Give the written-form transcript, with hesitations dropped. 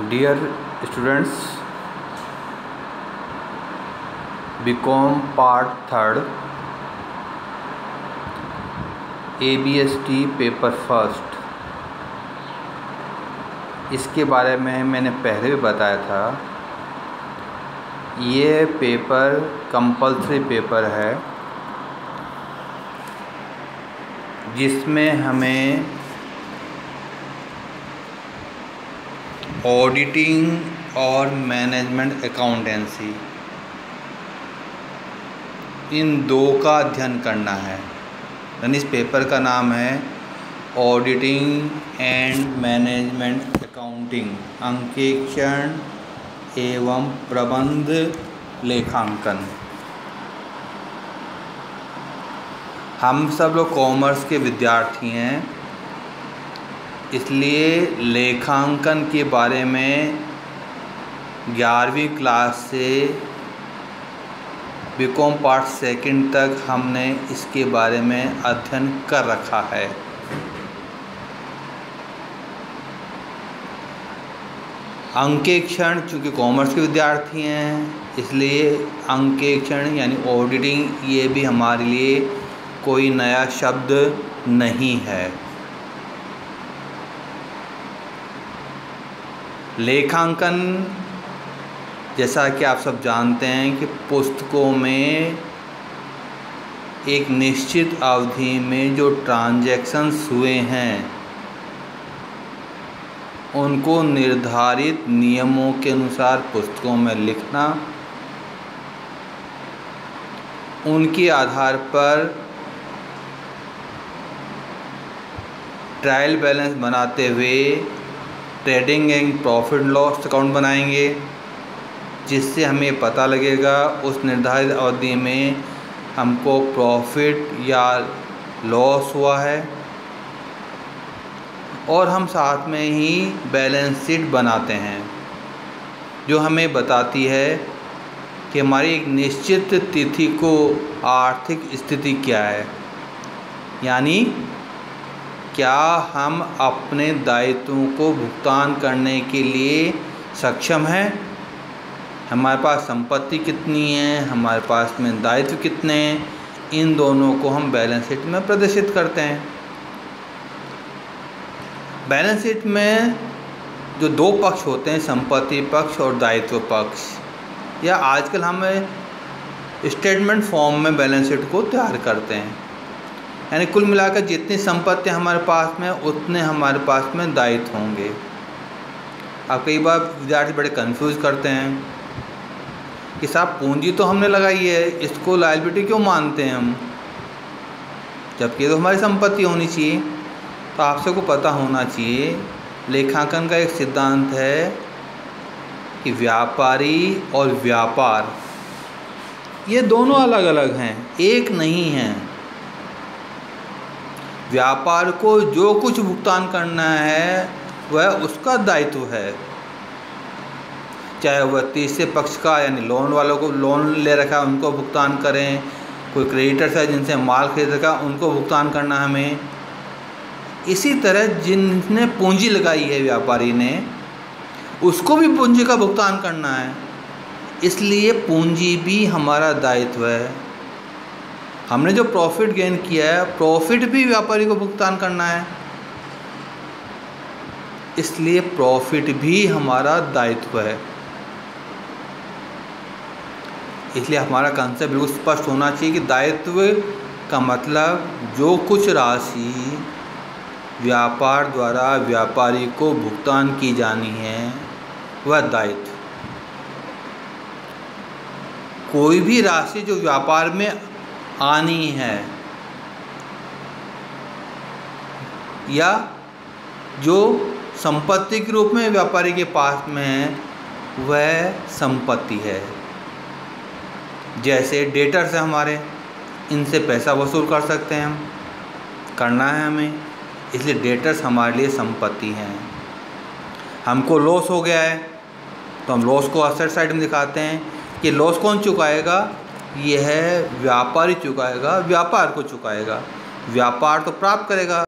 Dear students, BCom Part 3rd ABST paper first, इसके बारे में मैंने पहले भी बताया था। ये पेपर कंपल्सरी पेपर है जिसमें हमें ऑडिटिंग और मैनेजमेंट अकाउंटेंसी इन दो का अध्ययन करना है। यानी इस पेपर का नाम है ऑडिटिंग एंड मैनेजमेंट अकाउंटिंग, अंकेक्षण एवं प्रबंध लेखांकन। हम सब लोग कॉमर्स के विद्यार्थी हैं, इसलिए लेखांकन के बारे में 11वीं क्लास से बीकॉम पार्ट सेकंड तक हमने इसके बारे में अध्ययन कर रखा है। अंकेक्षण, चूँकि कॉमर्स के विद्यार्थी हैं इसलिए अंकेक्षण यानी ऑडिटिंग ये भी हमारे लिए कोई नया शब्द नहीं है। लेखांकन, जैसा कि आप सब जानते हैं कि पुस्तकों में एक निश्चित अवधि में जो ट्रांजैक्शंस हुए हैं उनको निर्धारित नियमों के अनुसार पुस्तकों में लिखना, उनके आधार पर ट्रायल बैलेंस बनाते हुए trading and profit loss account बनाएंगे, जिससे हमें पता लगेगा उस निर्धारित अवधि में हमको प्रॉफिट या लॉस हुआ है। और हम साथ में ही बैलेंस शीट बनाते हैं जो हमें बताती है कि हमारी एक निश्चित तिथि को आर्थिक स्थिति क्या है, यानी क्या हम अपने दायित्वों को भुगतान करने के लिए सक्षम हैं, हमारे पास संपत्ति कितनी है, हमारे पास में दायित्व कितने हैं। इन दोनों को हम बैलेंस शीट में प्रदर्शित करते हैं। बैलेंस शीट में जो दो पक्ष होते हैं, संपत्ति पक्ष और दायित्व पक्ष, या आजकल हम स्टेटमेंट फॉर्म में बैलेंस शीट को तैयार करते हैं। यानी कुल मिलाकर जितनी संपत्ति हमारे पास में उतने हमारे पास में दायित्व होंगे। अब कई बार विद्यार्थी बड़े कंफ्यूज करते हैं कि साहब पूंजी तो हमने लगाई है, इसको लायबिलिटी क्यों मानते हैं हम, जबकि तो हमारी संपत्ति होनी चाहिए। तो आप सबको पता होना चाहिए, लेखांकन का एक सिद्धांत है कि व्यापारी और व्यापार ये दोनों अलग अलग हैं, एक नहीं हैं। व्यापार को जो कुछ भुगतान करना है वह उसका दायित्व है, चाहे वह तीसरे पक्ष का यानी लोन वालों को लोन ले रखा है उनको भुगतान करें, कोई क्रेडिटर्स है जिनसे माल खरीद रखा उनको भुगतान करना हमें। इसी तरह जिनने पूंजी लगाई है व्यापारी ने, उसको भी पूंजी का भुगतान करना है, इसलिए पूंजी भी हमारा दायित्व है। हमने जो प्रॉफिट गेन किया है, प्रॉफिट भी व्यापारी को भुगतान करना है, इसलिए प्रॉफिट भी हमारा दायित्व है। इसलिए हमारा कंसेप्ट बिल्कुल स्पष्ट होना चाहिए कि दायित्व का मतलब जो कुछ राशि व्यापार द्वारा व्यापारी को भुगतान की जानी है वह दायित्व। कोई भी राशि जो व्यापार में आनी है या जो संपत्ति के रूप में व्यापारी के पास में है वह संपत्ति है। जैसे डेटर्स है हमारे, इनसे पैसा वसूल कर सकते हैं हम, करना है हमें, इसलिए डेटर्स हमारे लिए संपत्ति हैं। हमको लॉस हो गया है तो हम लॉस को असेट साइड में दिखाते हैं कि लॉस कौन चुकाएगा, यह व्यापारी चुकाएगा, व्यापार को चुकाएगा। व्यापार तो प्राप्त करेगा।